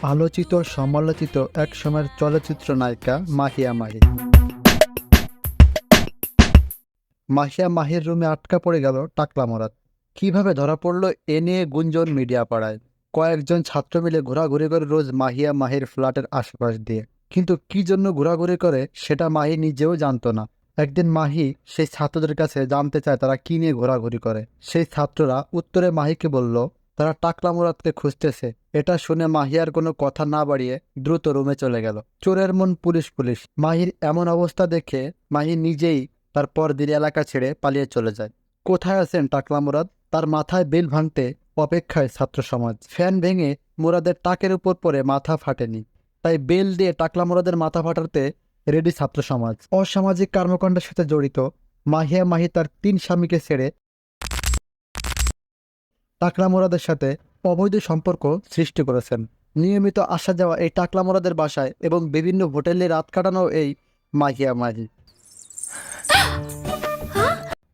আলোচিত সমালোচিত এক সময়ের চলচ্চিত্র নায়িকা মাহিয়া মাহি। মাহিয়া মাহির রুমে আটকা পড়ে গেল টাকলা মুরাদ। কিভাবে ধরা পড়লো এ নিয়ে গুঞ্জন মিডিয়া পাড়ায়। কয়েকজন ছাত্র মিলে ঘোরাঘুরি করে রোজ মাহিয়া মাহির ফ্ল্যাটের আশেপাশ দিয়ে, কিন্তু কি জন্য ঘোরাঘুরি করে সেটা মাহি নিজেও জানতো না। একদিন মাহি সেই ছাত্রদের কাছে জানতে চায় তারা কি নিয়ে ঘোরাঘুরি করে। সেই ছাত্ররা উত্তরে মাহিকে বলল তারা টাকলা মুরাদকে খুঁজতেছে। এটা শুনে মাহি আর কোনো কথা না বাড়িয়ে দ্রুত রুমে চলে গেল। চোরের মন পুলিশ পুলিশ। মাহির এমন অবস্থা দেখে মাহি নিজেই তার পরদিন এলাকা ছেড়ে পালিয়ে চলে যায়। কোথায় আছেন টাকলা মুরাদ? তার মাথায় বেল ভাঙতে অপেক্ষায় ছাত্র সমাজ। ফ্যান ভেঙে মুরাদের টাকের উপর পড়ে মাথা ফাটেনি, তাই বেল দিয়ে টাকলা মুরাদের মাথা ফাটাতে রেডি ছাত্র সমাজ। অসামাজিক কর্মকাণ্ডের সাথে জড়িত মাহিয়া মাহি তার ৩ স্বামীকে ছেড়ে টাকলা মুরাদের সাথে অবৈধ সম্পর্ক সৃষ্টি করেছেন। নিয়মিত আসা যাওয়া এই টাকলা মুরাদের বাসায় এবং বিভিন্ন হোটেলে রাত কাটানো এই মাহিয়া মাহি।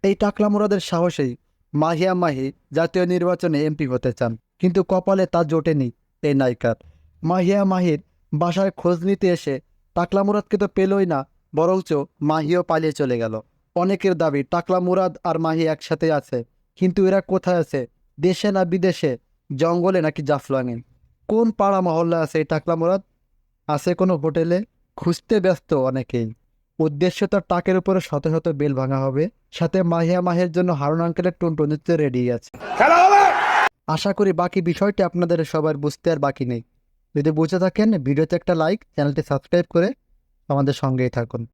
এই টাকলা মুরাদের সাহসেই মাহিয়া মাহি জাতীয় নির্বাচনে এমপি হতে চান, কিন্তু কপালে তা জোটেনি এই নায়িকার। মাহিয়া মাহির বাসায় খোঁজ নিতে এসে টাকলা মুরাদকে তো পেলই না, বরঞ্চ মাহিও পালিয়ে চলে গেল। অনেকের দাবি টাকলা মুরাদ আর মাহি একসাথে আছে, কিন্তু এরা কোথায় আছে? দেশে না বিদেশে, জঙ্গলে নাকি জাফলংয়ে? কোন পাড়া মহল্লা আছে এই টাকলা মুরাদ? আছে কোনো হোটেলে? খুঁজতে ব্যস্ত অনেকেই। উদ্দেশ্য তার টাকের উপরে শত শত বেল ভাঙা হবে, সাথে মাহিয়া মাহের জন্য হারুন আঙ্কেলের টুনটুনিতে রেডি আছে। আশা করি বাকি বিষয়টি আপনাদের সবার বুঝতে আর বাকি নেই। যদি বুঝে থাকেন ভিডিওতে একটা লাইক, চ্যানেলটি সাবস্ক্রাইব করে আমাদের সঙ্গেই থাকুন।